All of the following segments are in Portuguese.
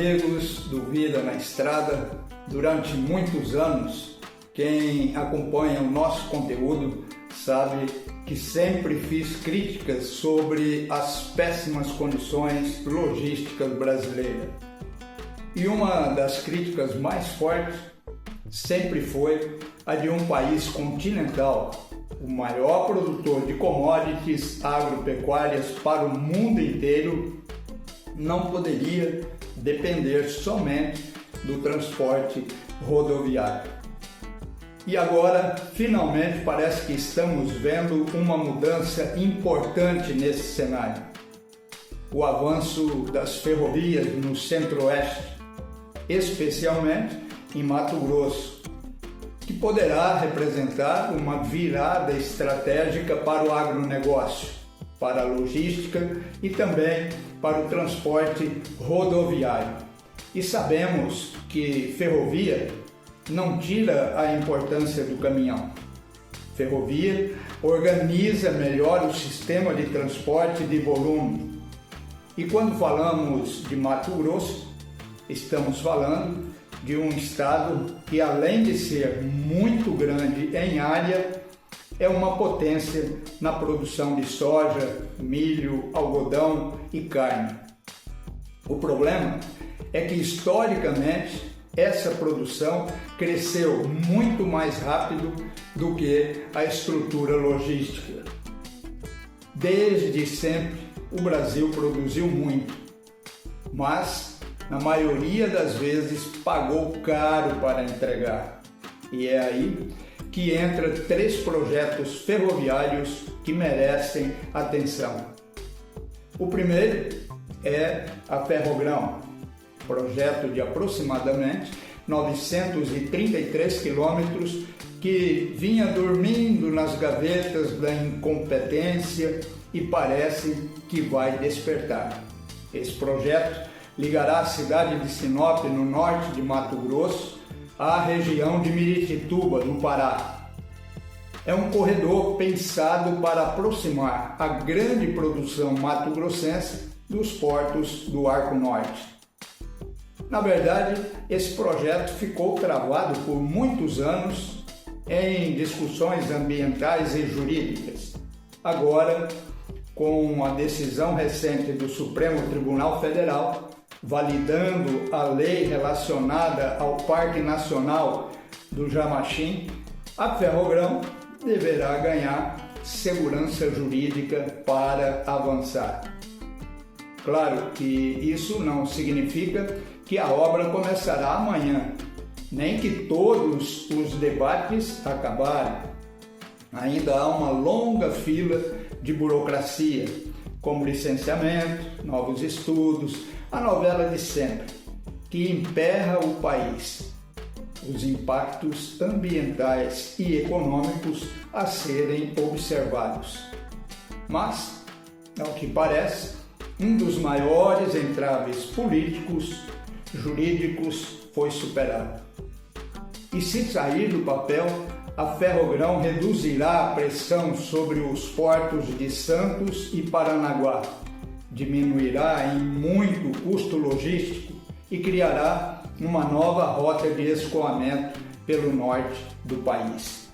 amigos do Vida na Estrada, durante muitos anos, quem acompanha o nosso conteúdo sabe que sempre fiz críticas sobre as péssimas condições logísticas brasileiras. E uma das críticas mais fortes sempre foi a de um país continental, o maior produtor de commodities agropecuárias para o mundo inteiro, não poderia depender somente do transporte rodoviário. E agora, finalmente, parece que estamos vendo uma mudança importante nesse cenário. O avanço das ferrovias no Centro-Oeste, especialmente em Mato Grosso, que poderá representar uma virada estratégica para o agronegócio, para a logística e também para o transporte rodoviário. E sabemos que ferrovia não tira a importância do caminhão. Ferrovia organiza melhor o sistema de transporte de volume. E quando falamos de Mato Grosso, estamos falando de um estado que, além de ser muito grande em área, é uma potência na produção de soja, milho, algodão e carne. O problema é que, historicamente, essa produção cresceu muito mais rápido do que a estrutura logística. Desde sempre, o Brasil produziu muito, mas, na maioria das vezes, pagou caro para entregar. E é aí que entra 3 projetos ferroviários que merecem atenção. O primeiro é a Ferrogrão, projeto de aproximadamente 933 quilômetros que vinha dormindo nas gavetas da incompetência e parece que vai despertar. Esse projeto ligará a cidade de Sinop, no norte de Mato Grosso, à região de Miritituba, no Pará. É um corredor pensado para aproximar a grande produção mato-grossense dos portos do Arco Norte. Na verdade, esse projeto ficou travado por muitos anos em discussões ambientais e jurídicas. Agora, com a decisão recente do Supremo Tribunal Federal, validando a lei relacionada ao Parque Nacional do Jamachim, a Ferrogrão deverá ganhar segurança jurídica para avançar. Claro que isso não significa que a obra começará amanhã, nem que todos os debates acabarem. Ainda há uma longa fila de burocracia, como licenciamento, novos estudos, a novela de sempre, que emperra o país. Os impactos ambientais e econômicos a serem observados. Mas, ao que parece, um dos maiores entraves políticos, jurídicos, foi superado. E se sair do papel, a Ferrogrão reduzirá a pressão sobre os portos de Santos e Paranaguá, diminuirá em muito o custo logístico e criará uma nova rota de escoamento pelo norte do país.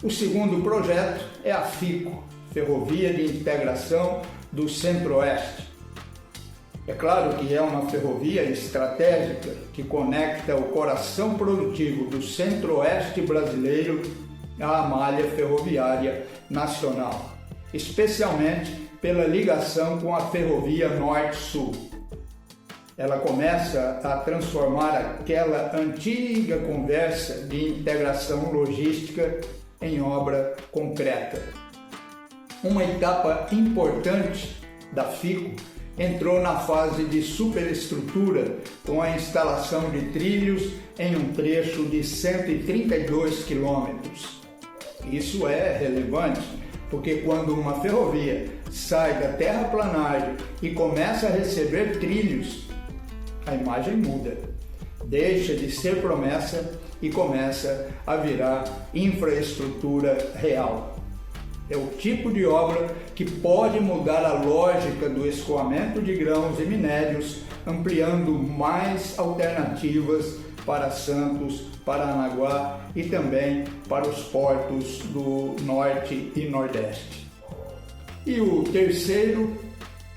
O segundo projeto é a FICO, Ferrovia de Integração do Centro-Oeste. É claro que é uma ferrovia estratégica que conecta o coração produtivo do Centro-Oeste brasileiro à malha ferroviária nacional, especialmente pela ligação com a Ferrovia Norte-Sul. Ela começa a transformar aquela antiga conversa de integração logística em obra concreta. Uma etapa importante da FICO entrou na fase de superestrutura com a instalação de trilhos em um trecho de 132 quilômetros. Isso é relevante, porque quando uma ferrovia sai da terraplanagem e começa a receber trilhos, a imagem muda, deixa de ser promessa e começa a virar infraestrutura real. É o tipo de obra que pode mudar a lógica do escoamento de grãos e minérios, ampliando mais alternativas para Santos, Paranaguá e também para os portos do Norte e Nordeste. E o terceiro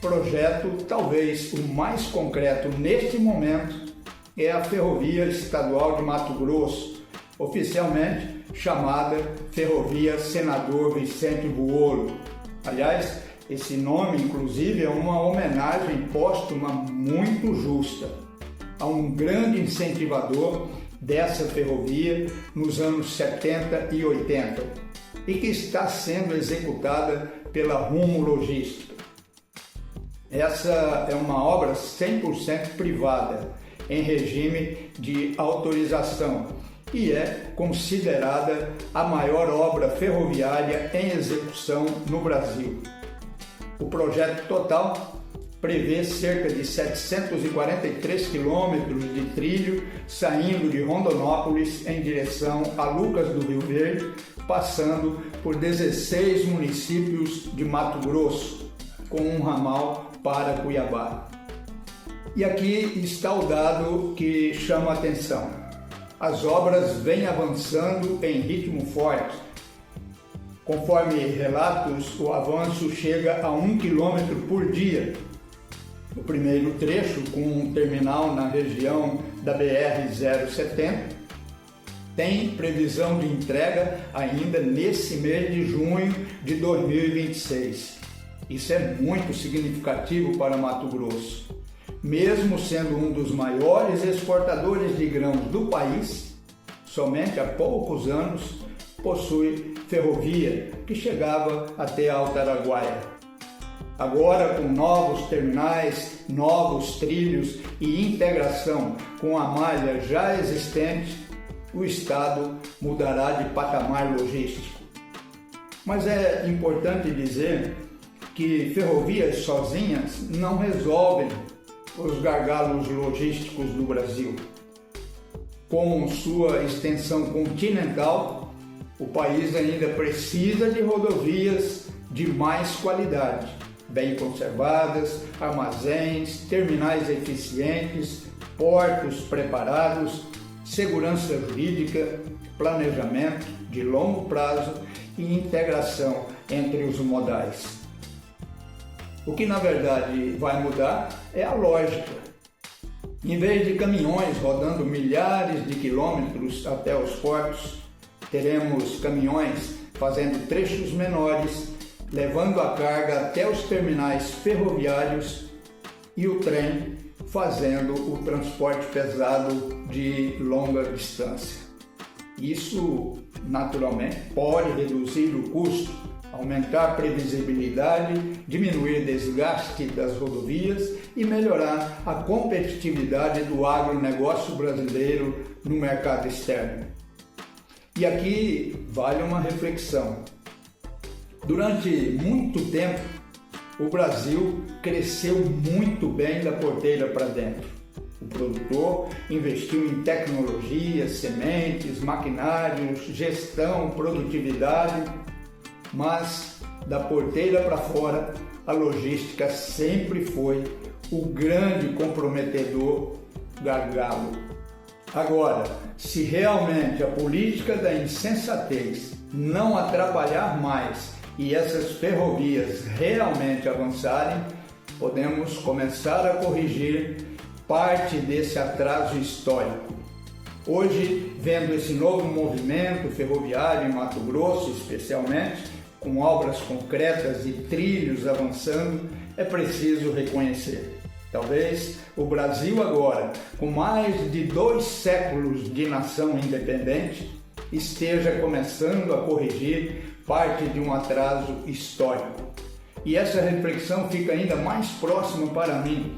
projeto, talvez o mais concreto neste momento, é a Ferrovia Estadual de Mato Grosso, oficialmente chamada Ferrovia Senador Vicente Buolo. Aliás, esse nome, inclusive, é uma homenagem póstuma muito justa a um grande incentivador dessa ferrovia nos anos 70 e 80 e que está sendo executada pela Rumo Logística. Essa é uma obra 100% privada, em regime de autorização, e é considerada a maior obra ferroviária em execução no Brasil. O projeto total prevê cerca de 743 quilômetros de trilho saindo de Rondonópolis em direção a Lucas do Rio Verde, passando por 16 municípios de Mato Grosso, com um ramal para Cuiabá. E aqui está o dado que chama a atenção. As obras vêm avançando em ritmo forte. Conforme relatos, o avanço chega a 1 km por dia. O primeiro trecho, com um terminal na região da BR-070, tem previsão de entrega ainda nesse mês de junho de 2026. Isso é muito significativo para Mato Grosso. Mesmo sendo um dos maiores exportadores de grãos do país, somente há poucos anos possui ferrovia que chegava até Alto Araguaia. Agora, com novos terminais, novos trilhos e integração com a malha já existente, o Estado mudará de patamar logístico. Mas é importante dizer que ferrovias sozinhas não resolvem os gargalos logísticos do Brasil. Com sua extensão continental, o país ainda precisa de rodovias de mais qualidade, bem conservadas, armazéns, terminais eficientes, portos preparados, segurança jurídica, planejamento de longo prazo e integração entre os modais. O que na verdade vai mudar é a lógica. Em vez de caminhões rodando milhares de quilômetros até os portos, teremos caminhões fazendo trechos menores, levando a carga até os terminais ferroviários e o trem fazendo o transporte pesado de longa distância. Isso, naturalmente, pode reduzir o custo, aumentar a previsibilidade, diminuir o desgaste das rodovias e melhorar a competitividade do agronegócio brasileiro no mercado externo. E aqui vale uma reflexão. Durante muito tempo, o Brasil cresceu muito bem da porteira para dentro. O produtor investiu em tecnologia, sementes, maquinários, gestão, produtividade, mas da porteira para fora, a logística sempre foi o grande comprometedor gargalo. Agora, se realmente a política da insensatez não atrapalhar mais e essas ferrovias realmente avançarem, podemos começar a corrigir parte desse atraso histórico. Hoje, vendo esse novo movimento ferroviário em Mato Grosso, especialmente, com obras concretas e trilhos avançando, é preciso reconhecer. Talvez o Brasil agora, com mais de 2 séculos de nação independente, esteja começando a corrigir parte de um atraso histórico. E essa reflexão fica ainda mais próxima para mim,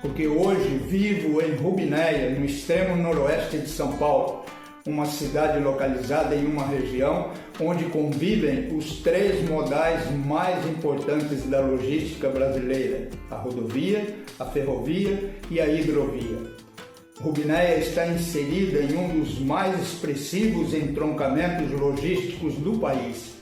porque hoje vivo em Rubinéia, no extremo noroeste de São Paulo, uma cidade localizada em uma região onde convivem os 3 modais mais importantes da logística brasileira: a rodovia, a ferrovia e a hidrovia. Rubinéia está inserida em um dos mais expressivos entroncamentos logísticos do país.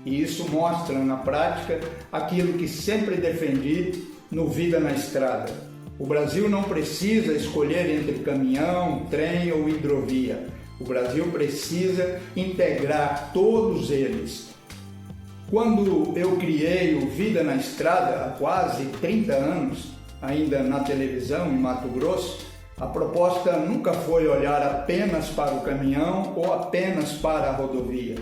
E isso mostra na prática aquilo que sempre defendi no Vida na Estrada. O Brasil não precisa escolher entre caminhão, trem ou hidrovia. O Brasil precisa integrar todos eles. Quando eu criei o Vida na Estrada, há quase 30 anos, ainda na televisão em Mato Grosso, a proposta nunca foi olhar apenas para o caminhão ou apenas para a rodovia.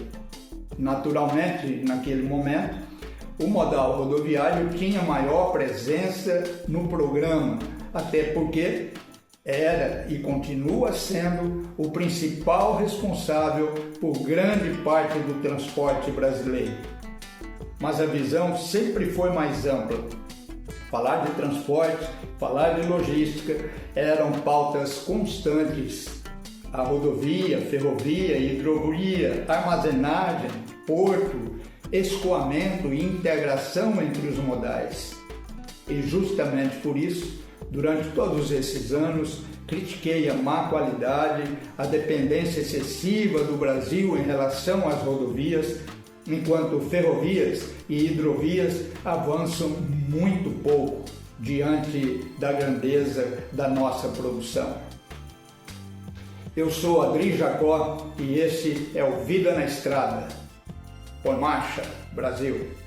Naturalmente, naquele momento, o modal rodoviário tinha maior presença no programa, até porque era e continua sendo o principal responsável por grande parte do transporte brasileiro. Mas a visão sempre foi mais ampla. Falar de transporte, falar de logística eram pautas constantes. A rodovia, ferrovia, hidrovia, armazenagem, porto, escoamento e integração entre os modais. E justamente por isso, durante todos esses anos, critiquei a má qualidade, a dependência excessiva do Brasil em relação às rodovias, enquanto ferrovias e hidrovias avançam muito pouco diante da grandeza da nossa produção. Eu sou Adri Jacó e esse é o Vida na Estrada. Põe marcha, Brasil!